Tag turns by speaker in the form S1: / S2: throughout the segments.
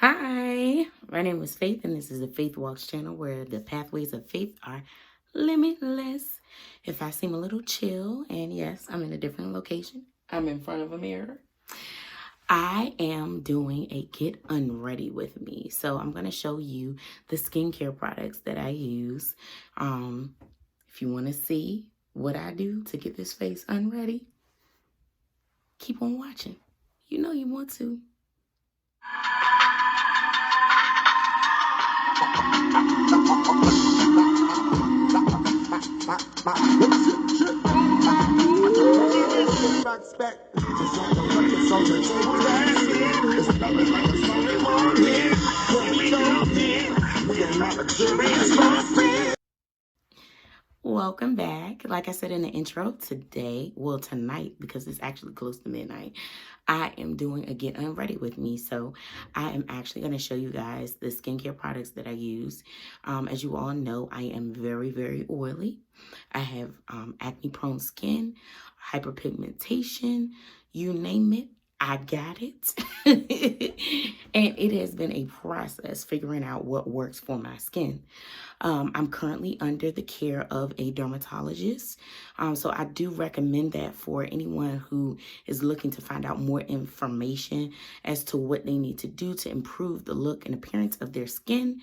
S1: Hi, my name is Faith, and this is the Faith Walks channel where the pathways of faith are limitless. If I seem a little chill, and yes, I'm in a different location, I'm in front of a mirror. I am doing a get unready with me. So I'm going to show you the skincare products that I use. If you want to see what I do to get this face unready, keep on watching. You know you want to. Welcome back. Like I said in the intro, tonight, because it's actually close to midnight, I am doing a get unready with me. So I am actually going to show you guys the skincare products that I use. As you all know, I am very, very oily. I have acne prone skin, hyperpigmentation, you name it. I got it. And it has been a process figuring out what works for my skin. I'm currently under the care of a dermatologist. So I do recommend that for anyone who is looking to find out more information as to what they need to do to improve the look and appearance of their skin.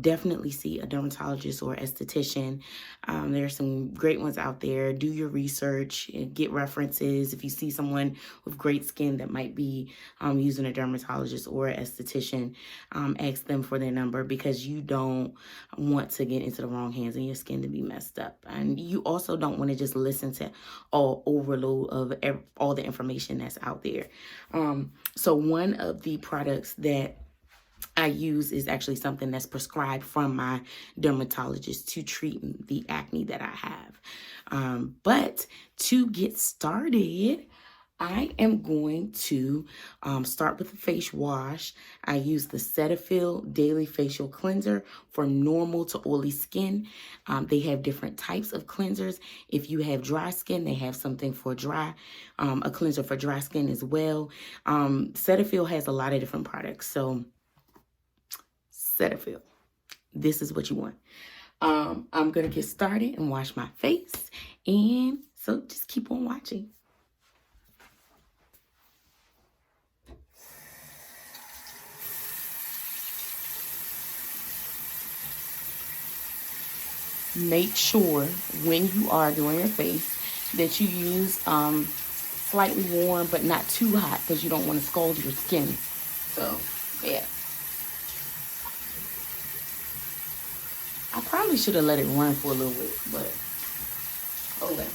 S1: Definitely see a dermatologist or esthetician. There are some great ones out there. Do your research and get references. If you see someone with great skin that might be using a dermatologist or an esthetician, ask them for their number, because you don't want to get into the wrong hands and your skin to be messed up. And you also don't want to just listen to all overload of all the information that's out there. So one of the products that I use is actually something that's prescribed from my dermatologist to treat the acne that I have. But to get started, I am going to start with the face wash. I use the Cetaphil Daily Facial Cleanser for normal to oily skin. They have different types of cleansers. If you have dry skin, they have something for dry, a cleanser for dry skin as well. Cetaphil has a lot of different products. So Cetaphil, this is what you want. I'm going to get started and wash my face. And so just keep on watching. Make sure when you are doing your face that you use slightly warm but not too hot, because you don't want to scald your skin. So, yeah. I probably should have let it run for a little bit, but hold on.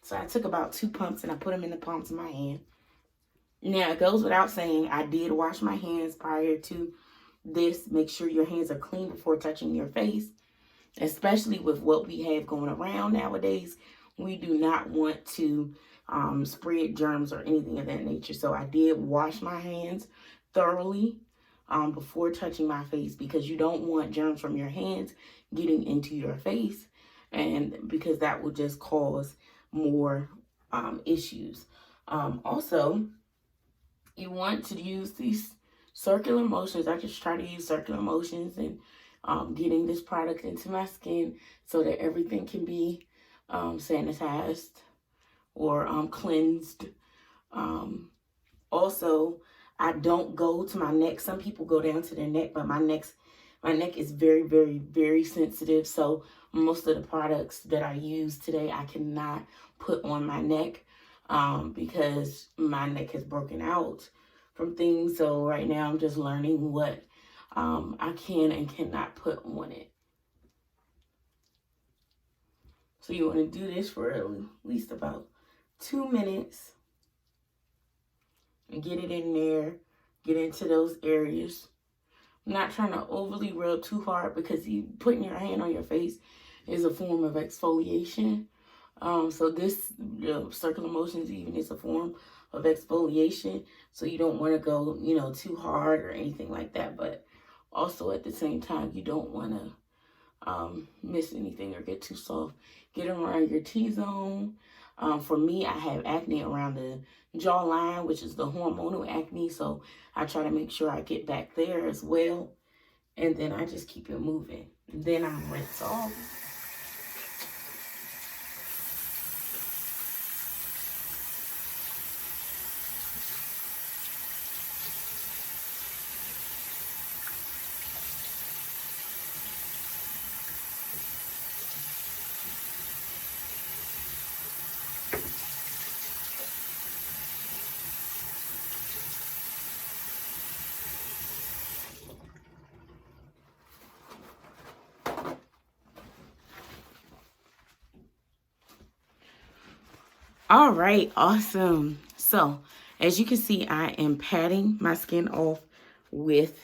S1: So I took about 2 pumps and I put them in the palms of my hand. Now, it goes without saying, I did wash my hands prior to this. Make sure your hands are clean before touching your face, especially with what we have going around nowadays. We do not want to spread germs or anything of that nature. So I did wash my hands thoroughly before touching my face, because you don't want germs from your hands getting into your face, and because that will just cause more issues. Also, you want to use these circular motions. I just try to use circular motions and getting this product into my skin so that everything can be sanitized or cleansed. Also, I don't go to my neck. Some people go down to their neck, but my neck is very, very, very sensitive. So most of the products that I use today, I cannot put on my neck because my neck has broken out from things. So right now I'm just learning what I can and cannot put on it. So you want to do this for at least about 2 minutes and get it in there, get into those areas. I'm not trying to overly rub too hard, because you putting your hand on your face is a form of exfoliation. So this circular motions even is a form of exfoliation. So you don't want to go, you know, too hard or anything like that. But also at the same time, you don't want to miss anything or get too soft. Get around your T-zone. For me, I have acne around the jawline, which is the hormonal acne. So I try to make sure I get back there as well. And then I just keep it moving. Then I rinse off. All right, awesome. So as you can see, I am patting my skin off with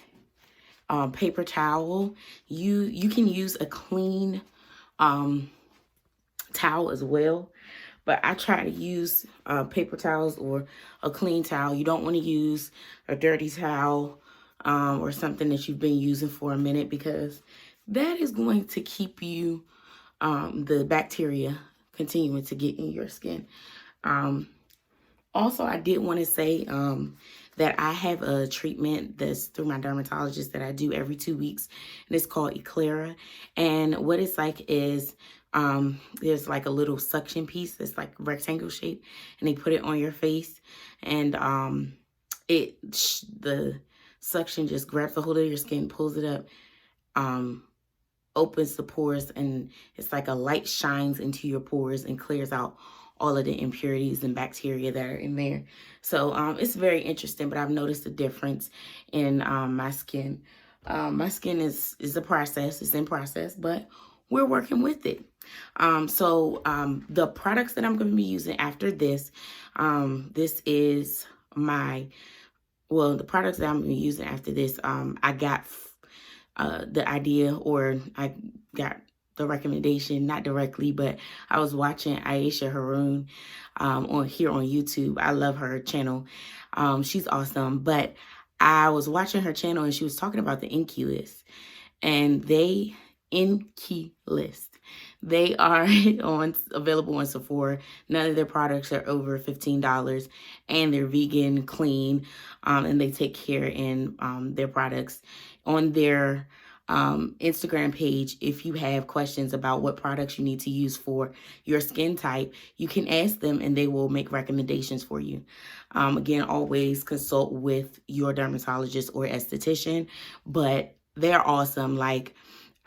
S1: paper towel. You can use a clean towel as well, but I try to use paper towels or a clean towel. You don't want to use a dirty towel or something that you've been using for a minute, because that is going to keep you the bacteria continuing to get in your skin. Also, I did want to say that I have a treatment that's through my dermatologist that I do every 2 weeks, and it's called Eclaira. And what it's like is there's like a little suction piece that's like rectangle shape, and they put it on your face, and the suction just grabs a hold of your skin, pulls it up, opens the pores, and it's like a light shines into your pores and clears out all of the impurities and bacteria that are in there. So it's very interesting, but I've noticed a difference in my skin. My skin is a process, it's in process, but we're working with it. The products that I'm going to be using after this, this is my, well, the products that I'm going to be using after this, I got the idea, or I got the recommendation, not directly, but I was watching Aisha Haroon on YouTube. I love her channel. She's awesome. But I was watching her channel, and she was talking about the Inkey List. And Inkey List. They are available on Sephora. None of their products are over $15, and they're vegan, clean, and they take care in their products. On their Instagram page, if you have questions about what products you need to use for your skin type, you can ask them and they will make recommendations for you. Again, always consult with your dermatologist or esthetician, but they're awesome. Like,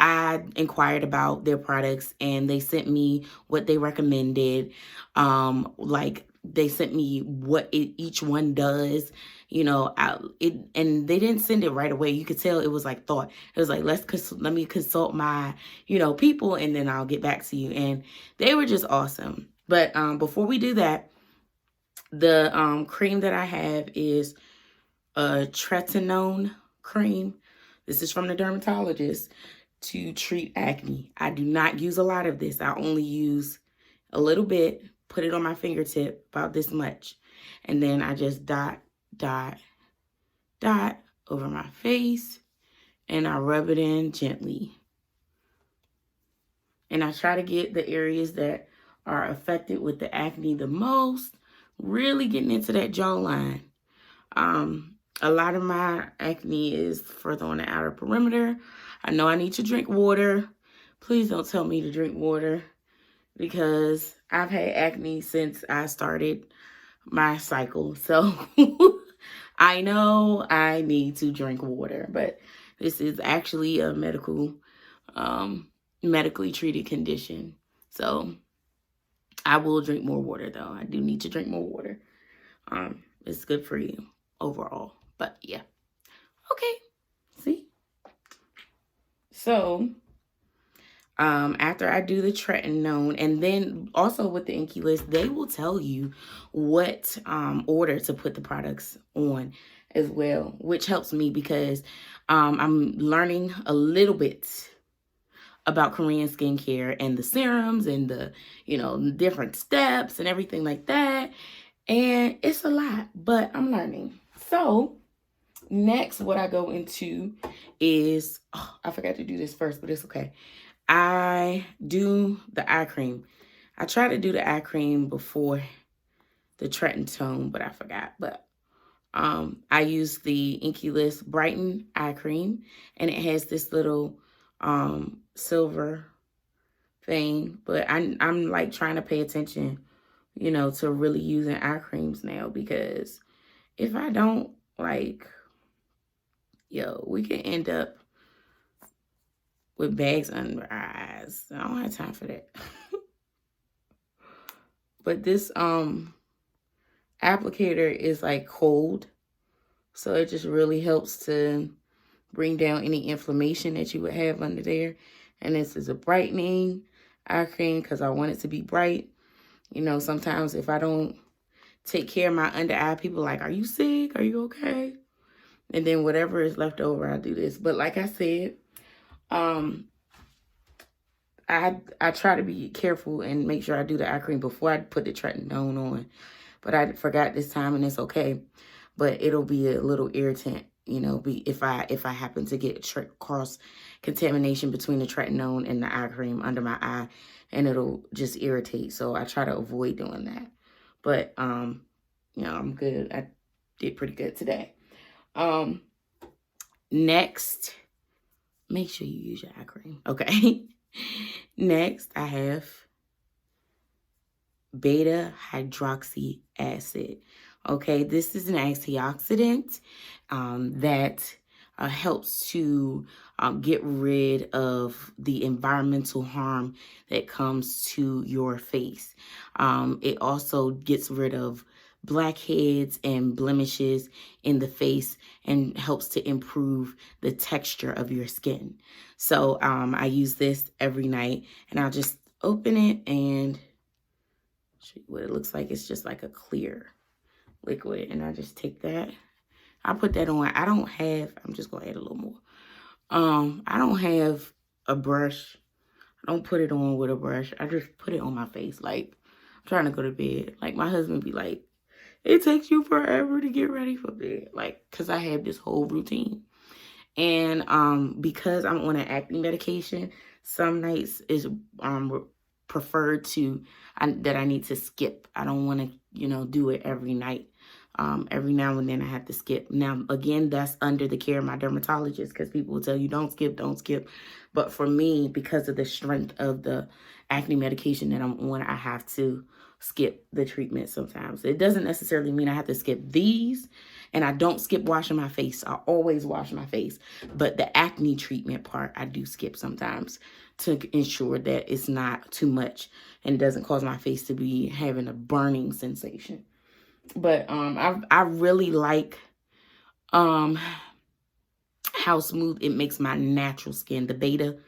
S1: I inquired about their products and they sent me what they recommended. Like, they sent me what each one does, you know, and they didn't send it right away. You could tell it was like thought. It was like, let me consult my, you know, people, and then I'll get back to you. And they were just awesome. But before we do that, the cream that I have is a Tretinoin cream. This is from the dermatologist to treat acne. I do not use a lot of this. I only use a little bit, put it on my fingertip, about this much. And then I just dot over my face, and I rub it in gently. And I try to get the areas that are affected with the acne the most, really getting into that jawline. A lot of my acne is further on the outer perimeter. I know I need to drink water. Please don't tell me to drink water, because I've had acne since I started my cycle. So I know I need to drink water, but this is actually a medically treated condition. So I will drink more water, though. I do need to drink more water. It's good for you overall. But yeah. Okay. See? So after I do the Tretinoin, and then also with the Inkey List, they will tell you what order to put the products on as well, which helps me because I'm learning a little bit about Korean skincare and the serums and the, you know, different steps and everything like that. And it's a lot, but I'm learning. So next, what I go into is, oh, I forgot to do this first, but it's okay. I do the eye cream. I try to do the eye cream before the Tretinoin, but I forgot. But I use the Inkey List Brighten-I Eye cream, and it has this little silver thing. But I'm like trying to pay attention, you know, to really using eye creams now, because if I don't, like, yo, we can end up with bags under our eyes. I don't have time for that. But this applicator is like cold, so it just really helps to bring down any inflammation that you would have under there. And this is a brightening eye cream because I want it to be bright. You know, sometimes if I don't take care of my under eye, people are like, are you sick? Are you okay? And then whatever is left over, I do this. But like I said, I try to be careful and make sure I do the eye cream before I put the Tretinoin on. But I forgot this time, and it's okay. But it'll be a little irritant, you know, if I happen to get cross contamination between the Tretinoin and the eye cream under my eye, and it'll just irritate. So I try to avoid doing that. But you know, I'm good. I did pretty good today. Next, make sure you use your eye cream. Okay. Next, I have beta hydroxy acid. Okay, this is an antioxidant that helps to get rid of the environmental harm that comes to your face. It also gets rid of blackheads and blemishes in the face and helps to improve the texture of your skin. So I use this every night, and I'll just open it and show you what it looks like. It's just like a clear liquid, and I just take that. I put that on. I don't have, I'm just gonna add a little more. I don't have a brush. I don't put it on with a brush. I just put it on my face like I'm trying to go to bed. Like my husband be like, it takes you forever to get ready for bed. Like, cause I have this whole routine. And because I'm on an acne medication, some nights is preferred to that I need to skip. I don't want to, you know, do it every night. Every now and then I have to skip. Now, again, that's under the care of my dermatologist, because people will tell you don't skip, don't skip. But for me, because of the strength of the acne medication that I'm on, I have to skip the treatment sometimes. It doesn't necessarily mean I have to skip these, and I don't skip washing my face. I always wash my face. But the acne treatment part, I do skip sometimes to ensure that it's not too much and doesn't cause my face to be having a burning sensation. But I really like how smooth it makes my natural skin. The beta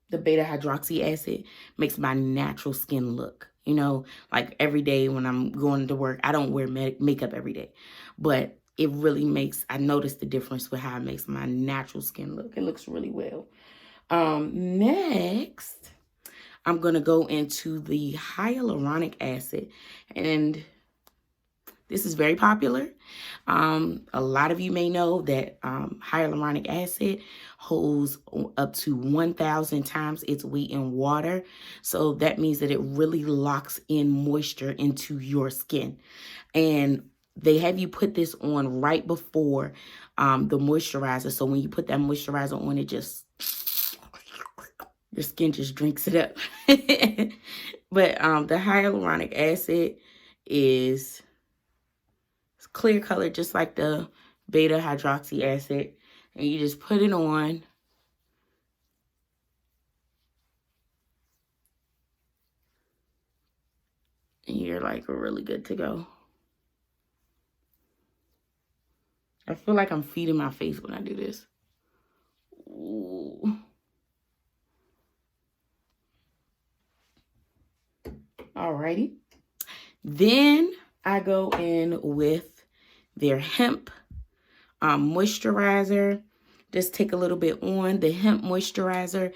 S1: hydroxy acid makes my natural skin look, you know, like every day when I'm going to work. I don't wear makeup every day, but it really makes, I notice the difference with how it makes my natural skin look. It looks really well. Next, I'm going to go into the hyaluronic acid, and this is very popular. A lot of you may know that hyaluronic acid holds up to 1,000 times its weight in water. So that means that it really locks in moisture into your skin. And they have you put this on right before the moisturizer. So when you put that moisturizer on, it just, your skin just drinks it up. But the hyaluronic acid is clear color, just like the beta hydroxy acid, and you just put it on. And you're like really good to go. I feel like I'm feeding my face when I do this. Ooh. Alrighty. Then I go in with their Hemp moisturizer. Just take a little bit on. The Hemp Moisturizer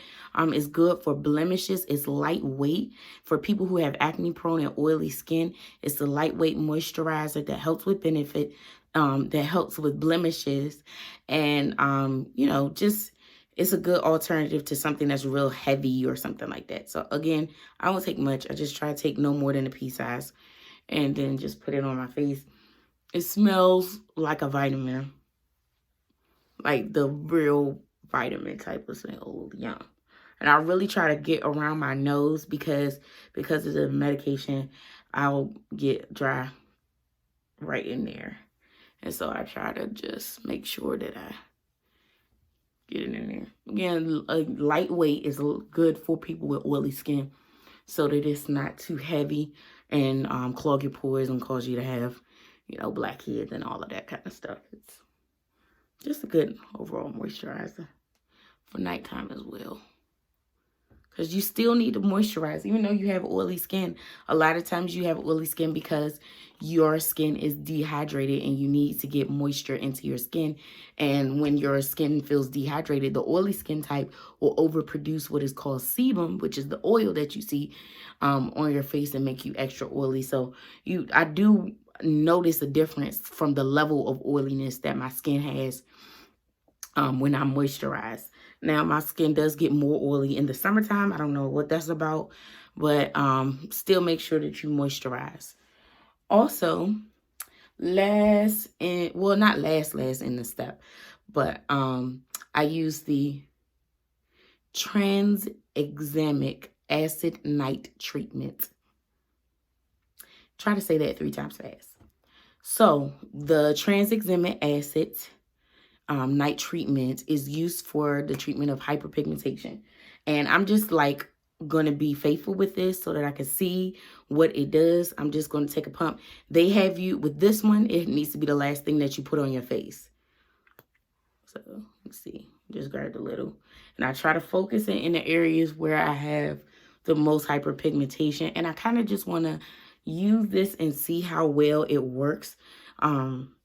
S1: is good for blemishes. It's lightweight. For people who have acne-prone and oily skin, it's a lightweight moisturizer that helps with benefit, that helps with blemishes. And, you know, just, it's a good alternative to something that's real heavy or something like that. So, again, I don't take much. I just try to take no more than a pea size and then just put it on my face. It smells like a vitamin. Like the real vitamin type of smell. Yeah. And I really try to get around my nose because of the medication, I'll get dry right in there. And so I try to just make sure that I get it in there. Again, lightweight is good for people with oily skin so that it's not too heavy and clog your pores and cause you to have, you know, blackheads and all of that kind of stuff. It's just a good overall moisturizer for nighttime as well. Because you still need to moisturize. Even though you have oily skin, a lot of times you have oily skin because your skin is dehydrated and you need to get moisture into your skin. And when your skin feels dehydrated, the oily skin type will overproduce what is called sebum, which is the oil that you see on your face and make you extra oily. So I do notice a difference from the level of oiliness that my skin has when I moisturize. Now, my skin does get more oily in the summertime. I don't know what that's about, but still make sure that you moisturize. Also, last in the step, but I use the tranexamic acid night treatment. Try to say that 3 times fast. So the tranexamic acid night treatment is used for the treatment of hyperpigmentation. And I'm just like going to be faithful with this so that I can see what it does. I'm just going to take a pump. They have you with this one. It needs to be the last thing that you put on your face. So let's see. Just grab a little. And I try to focus it in the areas where I have the most hyperpigmentation. And I kind of just want to use this and see how well it works.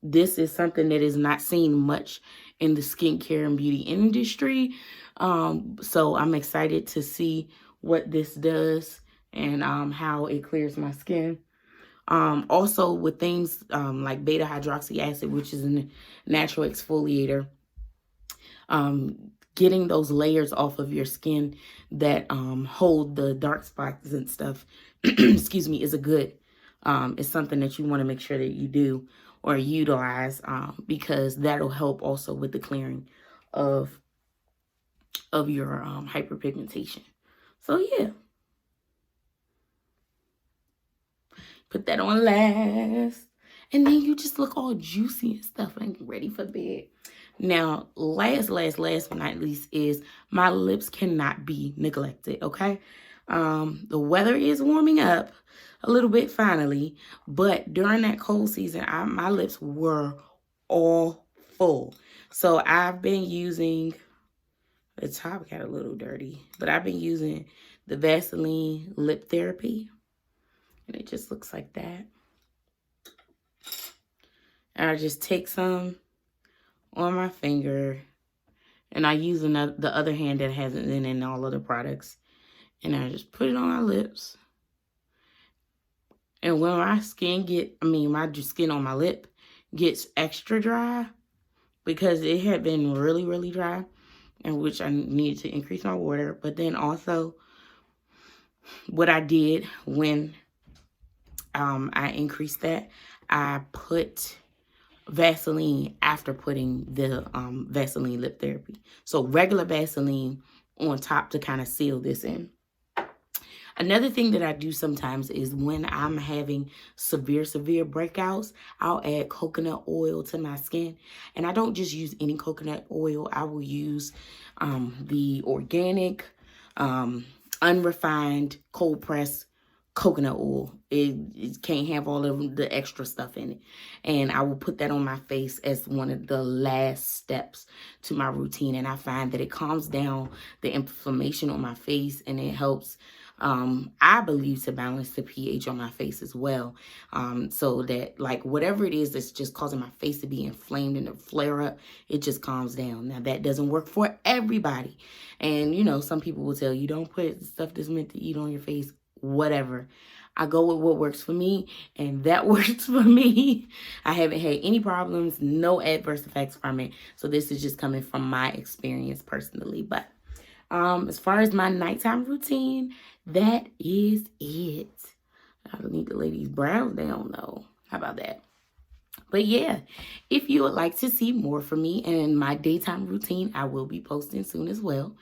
S1: This is something that is not seen much in the skincare and beauty industry. So I'm excited to see what this does and how it clears my skin. Also with things like beta hydroxy acid, which is a natural exfoliator, getting those layers off of your skin that hold the dark spots and stuff, excuse me, is a good, it's something that you want to make sure that you do or utilize because that'll help also with the clearing of your hyperpigmentation. So yeah, put that on last, and then you just look all juicy and stuff and ready for bed. Now, last but not least is my lips cannot be neglected, okay? The weather is warming up a little bit finally, but during that cold season, my lips were all full. So I've been using, the top got a little dirty, but I've been using the Vaseline Lip Therapy, and it just looks like that. And I just take some on my finger, and I use the other hand that hasn't been in all of the products, and I just put it on my lips. And when my skin my skin on my lip gets extra dry, because it had been really, really dry, in which I needed to increase my water. But then also what I did when I increased that, I put Vaseline after putting the Vaseline Lip Therapy. So regular Vaseline on top to kind of seal this in. Another thing that I do sometimes is when I'm having severe breakouts, I'll add coconut oil to my skin. And I don't just use any coconut oil. I will use the organic, unrefined, cold-pressed coconut oil. It can't have all of the extra stuff in it. And I will put that on my face as one of the last steps to my routine. And I find that it calms down the inflammation on my face, and it helps I believe to balance the pH on my face as well. So that like whatever it is that's just causing my face to be inflamed and to flare up, it just calms down. Now that doesn't work for everybody. And you know, some people will tell you don't put stuff that's meant to eat on your face, whatever. I go with what works for me, and that works for me. I haven't had any problems, no adverse effects from it. So this is just coming from my experience personally. But as far as my nighttime routine, that is it. I need to lay these brows down though. How about that? But yeah, if you would like to see more from me and my daytime routine, I will be posting soon as well.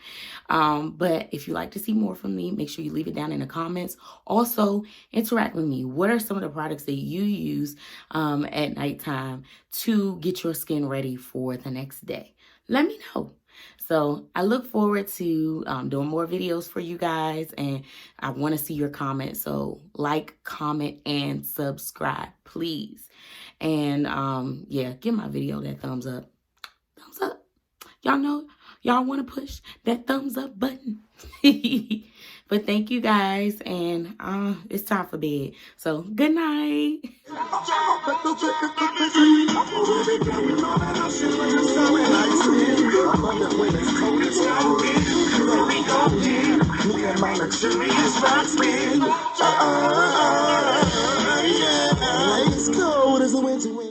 S1: But if you like to see more from me, make sure you leave it down in the comments. Also, interact with me. What are some of the products that you use at nighttime to get your skin ready for the next day? Let me know. So I look forward to doing more videos for you guys, and I want to see your comments. So like, comment, and subscribe, please. And yeah, give my video that thumbs up. Thumbs up. Y'all know y'all want to push that thumbs up button. But thank you guys, and it's time for bed. So good night. It's cold as the winter wind.